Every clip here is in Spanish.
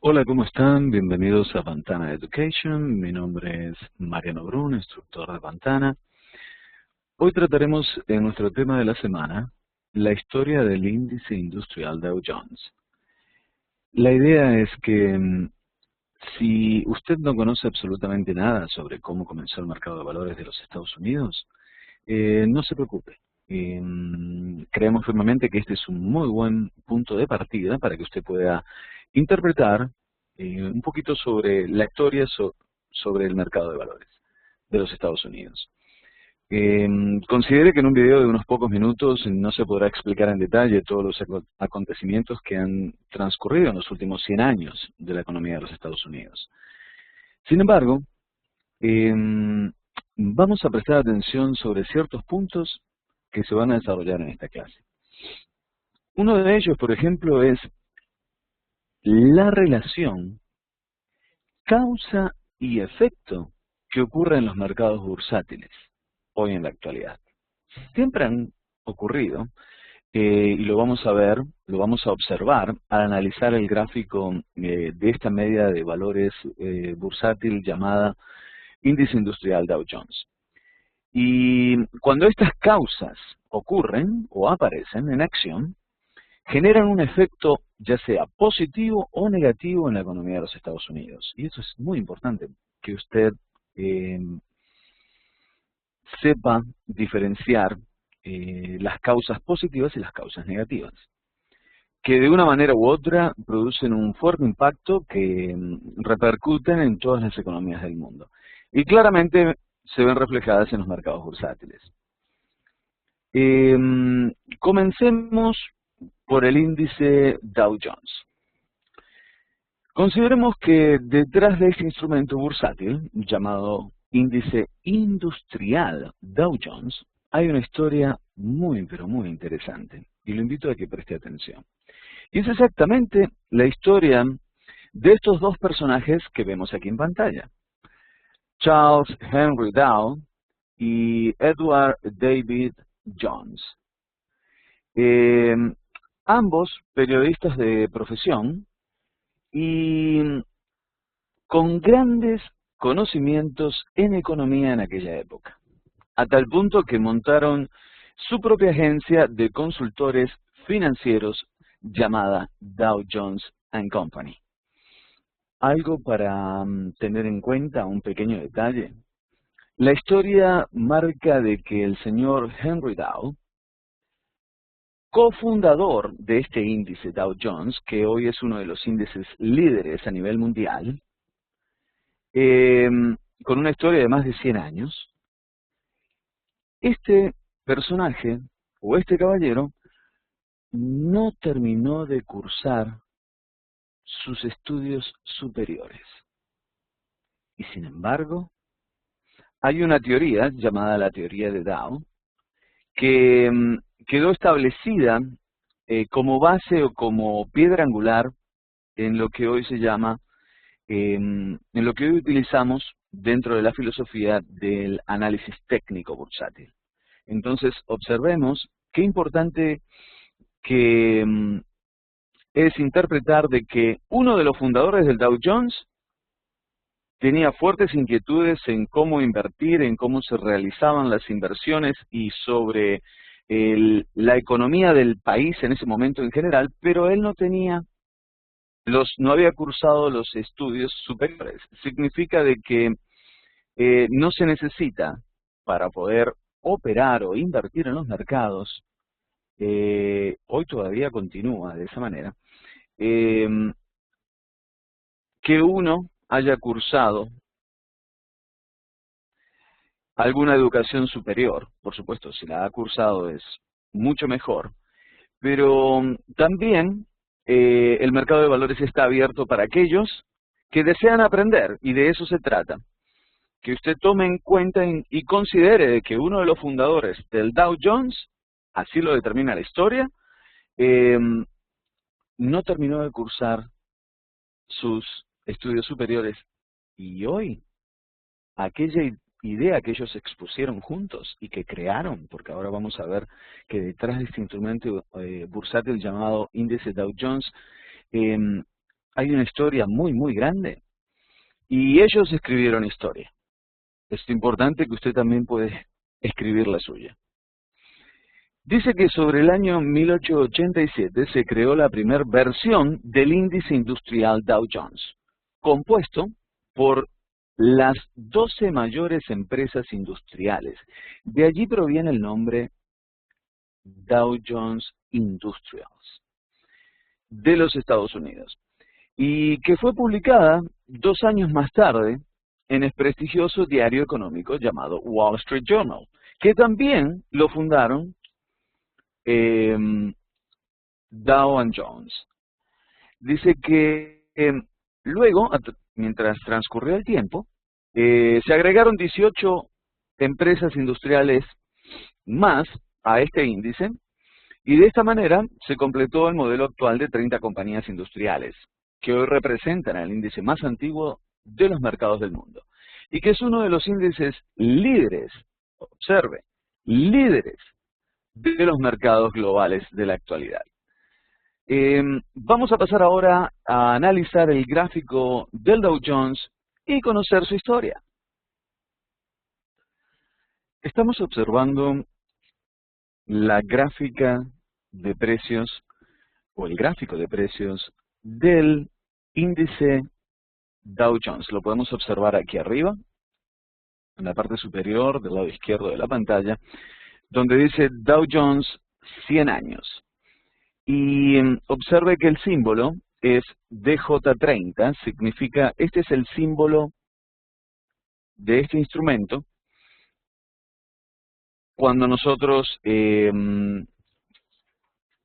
Hola, ¿cómo están? Bienvenidos a Vantana Education. Mi nombre es Mariano Brun, instructor de Vantana. Hoy trataremos en nuestro tema de la semana la historia del índice industrial Dow Jones. La idea es que si usted no conoce absolutamente nada sobre cómo comenzó el mercado de valores de los Estados Unidos, no se preocupe. Creemos firmemente que este es un muy buen punto de partida para que usted pueda interpretar un poquito sobre la historia sobre el mercado de valores de los Estados Unidos. Considere que en un video de unos pocos minutos no se podrá explicar en detalle todos los acontecimientos que han transcurrido en los últimos 100 años de la economía de los Estados Unidos. Sin embargo, vamos a prestar atención sobre ciertos puntos que se van a desarrollar en esta clase. Uno de ellos, por ejemplo, es la relación causa y efecto que ocurre en los mercados bursátiles hoy en la actualidad. Siempre han ocurrido, y lo vamos a ver, lo vamos a observar al analizar el gráfico de esta media de valores bursátil llamada índice industrial Dow Jones. Y cuando estas causas ocurren o aparecen en acción, generan un efecto ya sea positivo o negativo en la economía de los Estados Unidos. Y eso es muy importante, que usted sepa diferenciar las causas positivas y las causas negativas, que de una manera u otra producen un fuerte impacto que repercuten en todas las economías del mundo. Y claramente se ven reflejadas en los mercados bursátiles. Comencemos por el índice Dow Jones. Consideremos que detrás de este instrumento bursátil, llamado índice industrial Dow Jones, hay una historia muy, pero muy interesante. Y lo invito a que preste atención. Y es exactamente la historia de estos dos personajes que vemos aquí en pantalla. Charles Henry Dow y Edward David Jones. Ambos periodistas de profesión y con grandes conocimientos en economía en aquella época, a tal punto que montaron su propia agencia de consultores financieros llamada Dow Jones and Company. Algo para tener en cuenta, un pequeño detalle. La historia marca de que el señor Henry Dow, cofundador de este índice Dow Jones, que hoy es uno de los índices líderes a nivel mundial, con una historia de más de 100 años, este personaje, o este caballero, no terminó de cursar sus estudios superiores. Y sin embargo, hay una teoría llamada la teoría de Dow, que quedó establecida como base o como piedra angular en lo que hoy se llama, en lo que hoy utilizamos dentro de la filosofía del análisis técnico bursátil. Entonces, observemos qué importante que es interpretar de que uno de los fundadores del Dow Jones tenía fuertes inquietudes en cómo invertir, en cómo se realizaban las inversiones y sobre la economía del país en ese momento en general, pero él no había cursado los estudios superiores. Significa de que no se necesita para poder operar o invertir en los mercados, hoy todavía continúa de esa manera, que uno haya cursado alguna educación superior. Por supuesto, si la ha cursado es mucho mejor, pero también el mercado de valores está abierto para aquellos que desean aprender, y de eso se trata. Que usted tome en cuenta y considere que uno de los fundadores del Dow Jones, así lo determina la historia, no terminó de cursar sus estudios superiores, y hoy aquella idea que ellos expusieron juntos y que crearon, porque ahora vamos a ver que detrás de este instrumento bursátil llamado índice Dow Jones, hay una historia muy, muy grande. Y ellos escribieron historia. Es importante que usted también puede escribir la suya. Dice que sobre el año 1887 se creó la primera versión del índice industrial Dow Jones, compuesto por las 12 mayores empresas industriales. De allí proviene el nombre Dow Jones Industrials, de los Estados Unidos, y que fue publicada 2 años más tarde en el prestigioso diario económico llamado Wall Street Journal, que también lo fundaron Dow and Jones. Dice que luego, mientras transcurrió el tiempo, se agregaron 18 empresas industriales más a este índice, y de esta manera se completó el modelo actual de 30 compañías industriales, que hoy representan el índice más antiguo de los mercados del mundo, y que es uno de los índices líderes, observe, líderes de los mercados globales de la actualidad. Vamos a pasar ahora a analizar el gráfico del Dow Jones y conocer su historia. Estamos observando la gráfica de precios, o el gráfico de precios del índice Dow Jones. Lo podemos observar aquí arriba, en la parte superior del lado izquierdo de la pantalla, donde dice Dow Jones 100 años. Y observe que el símbolo es DJ30, significa, este es el símbolo de este instrumento cuando nosotros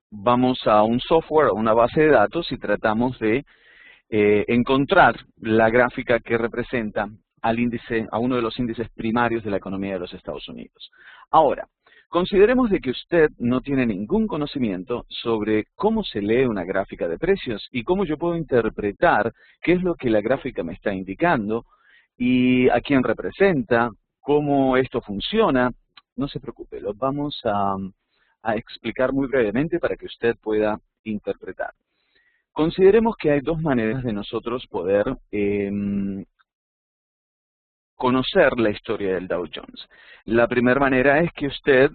vamos a un software, a una base de datos y tratamos de encontrar la gráfica que representa al índice, a uno de los índices primarios de la economía de los Estados Unidos. Ahora, consideremos de que usted no tiene ningún conocimiento sobre cómo se lee una gráfica de precios y cómo yo puedo interpretar qué es lo que la gráfica me está indicando y a quién representa, cómo esto funciona. No se preocupe, lo vamos a explicar muy brevemente para que usted pueda interpretar. Consideremos que hay dos maneras de nosotros poder conocer la historia del Dow Jones. La primera manera es que usted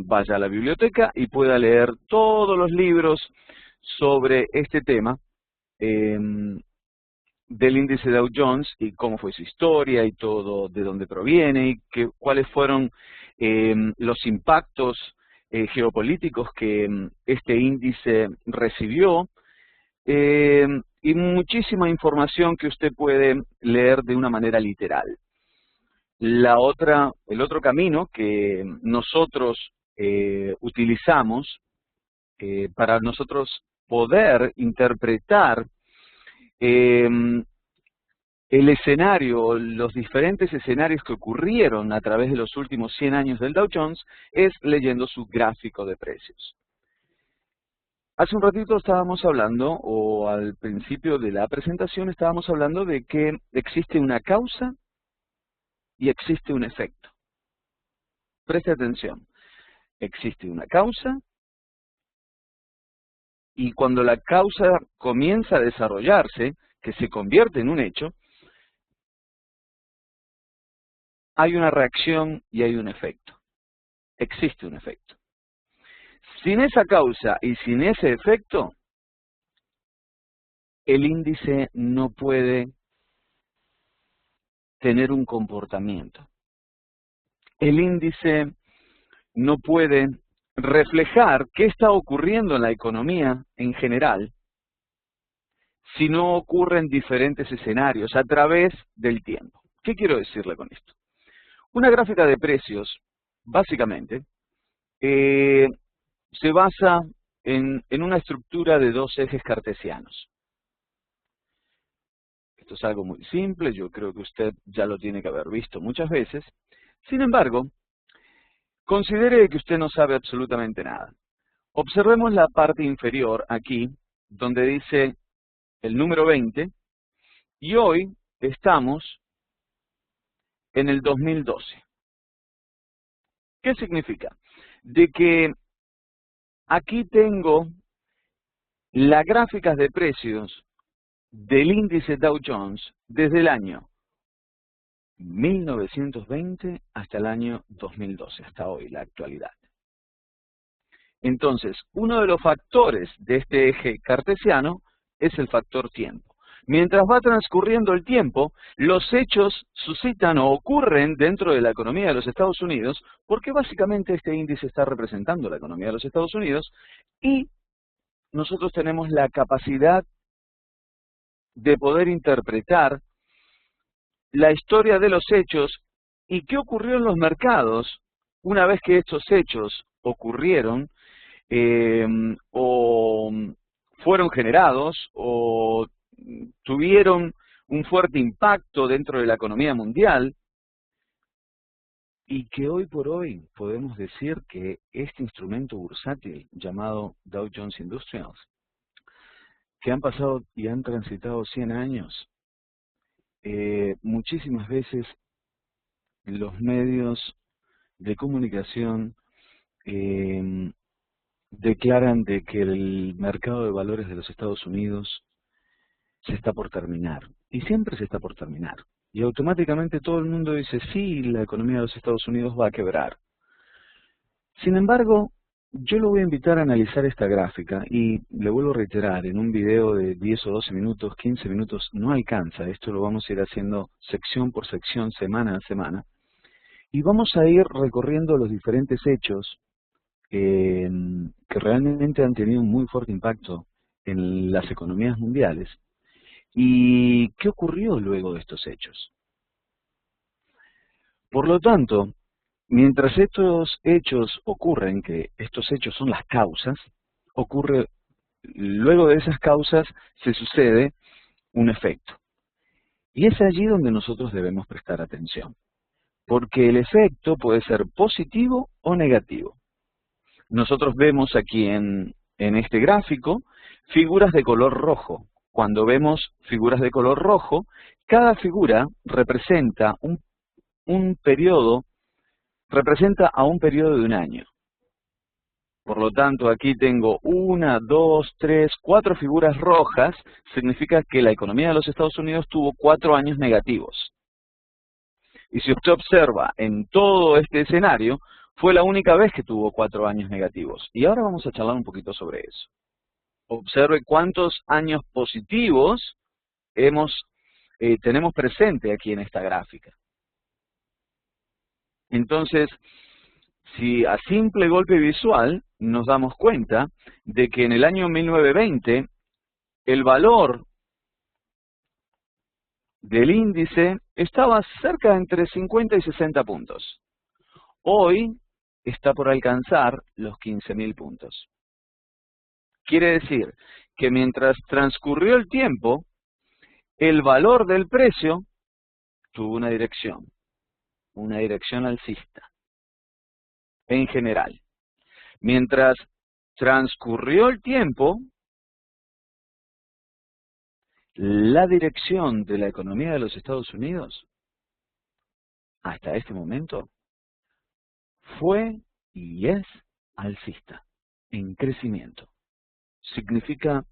vaya a la biblioteca y pueda leer todos los libros sobre este tema del índice Dow Jones y cómo fue su historia y todo, de dónde proviene y cuáles fueron los impactos geopolíticos que este índice recibió, y muchísima información que usted puede leer de una manera literal. El otro camino que nosotros utilizamos para nosotros poder interpretar el escenario, los diferentes escenarios que ocurrieron a través de los últimos 100 años del Dow Jones, es leyendo su gráfico de precios. Hace un ratito estábamos hablando, o al principio de la presentación estábamos hablando de que existe una causa y existe un efecto. Preste atención, existe una causa y cuando la causa comienza a desarrollarse, que se convierte en un hecho, hay una reacción y hay un efecto. Existe un efecto. Sin esa causa y sin ese efecto, el índice no puede tener un comportamiento. El índice no puede reflejar qué está ocurriendo en la economía en general si no ocurren diferentes escenarios a través del tiempo. ¿Qué quiero decirle con esto? Una gráfica de precios, básicamente, se basa en una estructura de dos ejes cartesianos. Esto es algo muy simple, yo creo que usted ya lo tiene que haber visto muchas veces. Sin embargo, considere que usted no sabe absolutamente nada. Observemos la parte inferior aquí, donde dice el número 20, y hoy estamos en el 2012. ¿Qué significa? De que aquí tengo las gráficas de precios del índice Dow Jones desde el año 1920 hasta el año 2012, hasta hoy, la actualidad. Entonces, uno de los factores de este eje cartesiano es el factor tiempo. Mientras va transcurriendo el tiempo, los hechos suscitan o ocurren dentro de la economía de los Estados Unidos, porque básicamente este índice está representando la economía de los Estados Unidos, y nosotros tenemos la capacidad de poder interpretar la historia de los hechos y qué ocurrió en los mercados una vez que estos hechos ocurrieron, o fueron generados o tuvieron un fuerte impacto dentro de la economía mundial, y que hoy por hoy podemos decir que este instrumento bursátil llamado Dow Jones Industrials, que han pasado y han transitado 100 años, muchísimas veces los medios de comunicación declaran de que el mercado de valores de los Estados Unidos se está por terminar, y siempre se está por terminar, y automáticamente todo el mundo dice, sí, la economía de los Estados Unidos va a quebrar. Sin embargo, yo lo voy a invitar a analizar esta gráfica, y le vuelvo a reiterar, en un video de 10 o 12 minutos, 15 minutos, no alcanza. Esto lo vamos a ir haciendo sección por sección, semana a semana, y vamos a ir recorriendo los diferentes hechos que realmente han tenido un muy fuerte impacto en las economías mundiales. ¿Y qué ocurrió luego de estos hechos? Por lo tanto, mientras estos hechos ocurren, que estos hechos son las causas, luego de esas causas se sucede un efecto. Y es allí donde nosotros debemos prestar atención, porque el efecto puede ser positivo o negativo. Nosotros vemos aquí en este gráfico figuras de color rojo. Cuando vemos figuras de color rojo, cada figura representa un periodo, representa a un periodo de un año. Por lo tanto, aquí tengo 1, 2, 3, 4 figuras rojas, significa que la economía de los Estados Unidos tuvo 4 años negativos. Y si usted observa en todo este escenario, fue la única vez que tuvo 4 años negativos. Y ahora vamos a charlar un poquito sobre eso. Observe cuántos años positivos tenemos presente aquí en esta gráfica. Entonces, si a simple golpe visual nos damos cuenta de que en el año 1920 el valor del índice estaba cerca de entre 50 y 60 puntos. Hoy está por alcanzar los 15.000 puntos. Quiere decir que mientras transcurrió el tiempo, el valor del precio tuvo una dirección alcista, en general. Mientras transcurrió el tiempo, la dirección de la economía de los Estados Unidos, hasta este momento, fue y es alcista, en crecimiento. Significa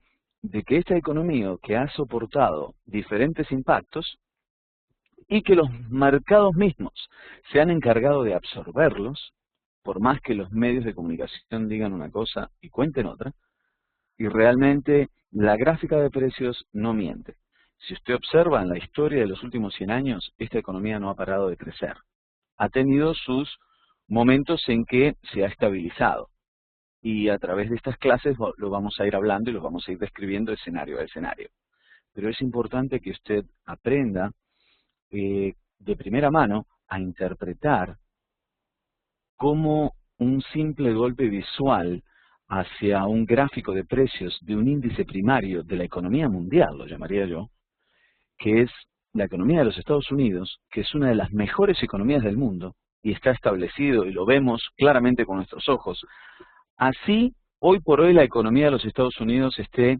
de que esta economía que ha soportado diferentes impactos y que los mercados mismos se han encargado de absorberlos, por más que los medios de comunicación digan una cosa y cuenten otra, y realmente la gráfica de precios no miente. Si usted observa en la historia de los últimos 100 años, esta economía no ha parado de crecer. Ha tenido sus momentos en que se ha estabilizado. Y a través de estas clases lo vamos a ir hablando y lo vamos a ir describiendo escenario a escenario. Pero es importante que usted aprenda de primera mano a interpretar cómo un simple golpe visual hacia un gráfico de precios de un índice primario de la economía mundial, lo llamaría yo, que es la economía de los Estados Unidos, que es una de las mejores economías del mundo, y está establecido y lo vemos claramente con nuestros ojos. Así, hoy por hoy la economía de los Estados Unidos esté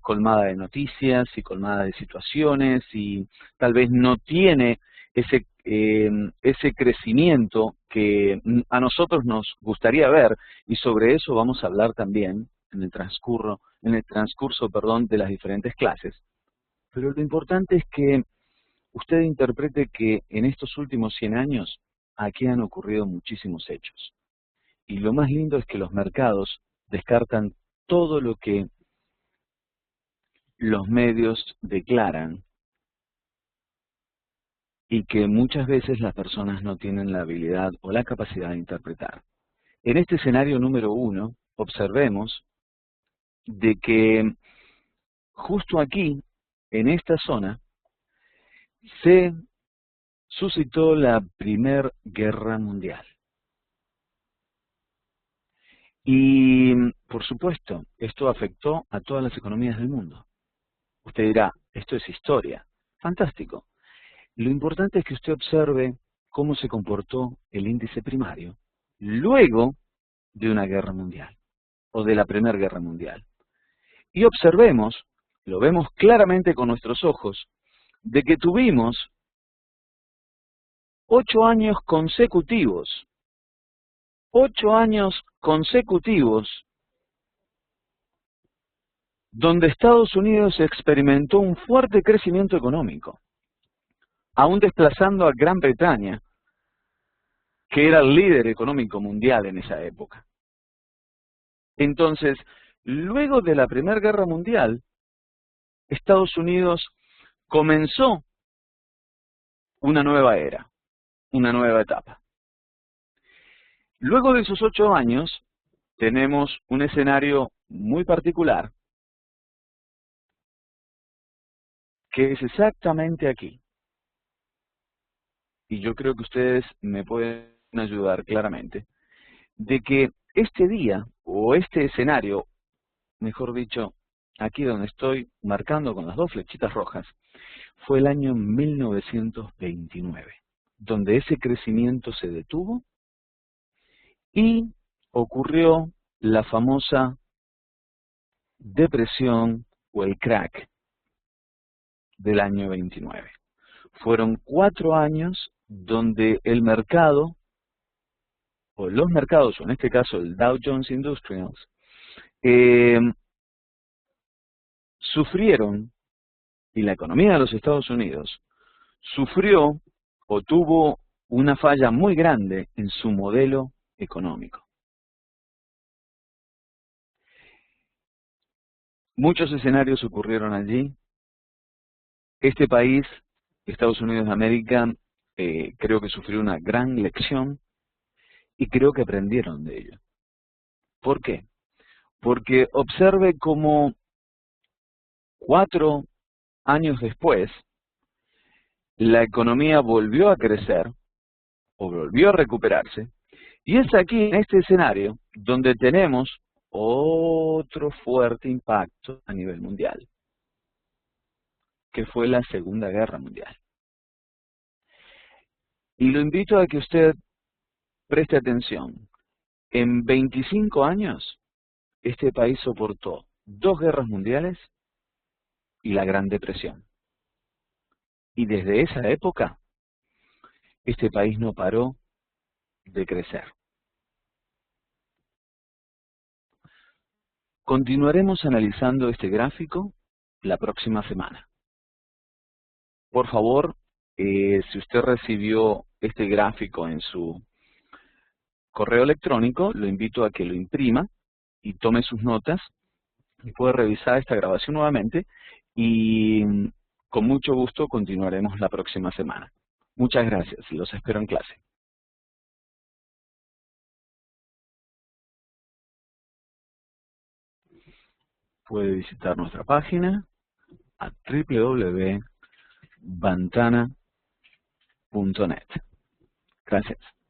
colmada de noticias y colmada de situaciones y tal vez no tiene ese crecimiento que a nosotros nos gustaría ver, y sobre eso vamos a hablar también en el transcurso, de las diferentes clases. Pero lo importante es que usted interprete que en estos últimos 100 años aquí han ocurrido muchísimos hechos. Y lo más lindo es que los mercados descartan todo lo que los medios declaran y que muchas veces las personas no tienen la habilidad o la capacidad de interpretar. En este escenario número 1, observemos de que justo aquí, en esta zona, se suscitó la Primera Guerra Mundial. Y, por supuesto, esto afectó a todas las economías del mundo. Usted dirá, esto es historia. Fantástico. Lo importante es que usted observe cómo se comportó el índice primario luego de una guerra mundial, o de la Primera Guerra Mundial. Y observemos, lo vemos claramente con nuestros ojos, de que tuvimos 8 años consecutivos, 8 años consecutivos, donde Estados Unidos experimentó un fuerte crecimiento económico, aún desplazando a Gran Bretaña, que era el líder económico mundial en esa época. Entonces, luego de la Primera Guerra Mundial, Estados Unidos comenzó una nueva era, una nueva etapa. Luego de esos 8 años, tenemos un escenario muy particular, que es exactamente aquí. Y yo creo que ustedes me pueden ayudar claramente, de que este día, o este escenario, mejor dicho, aquí donde estoy marcando con las 2 flechitas rojas, fue el año 1929, donde ese crecimiento se detuvo y ocurrió la famosa depresión o el crack del año 29. Fueron 4 años donde el mercado, o los mercados, o en este caso el Dow Jones Industrials, sufrieron, y la economía de los Estados Unidos sufrió o tuvo una falla muy grande en su modelo económico. Muchos escenarios ocurrieron allí. Este país, Estados Unidos de América, creo que sufrió una gran lección y creo que aprendieron de ello. ¿Por qué? Porque observe cómo 4 años después, la economía volvió a crecer, o volvió a recuperarse, y es aquí, en este escenario, donde tenemos otro fuerte impacto a nivel mundial, que fue la Segunda Guerra Mundial. Y lo invito a que usted preste atención. En 25 años, este país soportó 2 guerras mundiales y la Gran Depresión. Y desde esa época, este país no paró de crecer. Continuaremos analizando este gráfico la próxima semana. Por favor, si usted recibió este gráfico en su correo electrónico, lo invito a que lo imprima y tome sus notas y puede revisar esta grabación nuevamente y con mucho gusto continuaremos la próxima semana. Muchas gracias y los espero en clase. Puede visitar nuestra página a www.vantana.net. Gracias.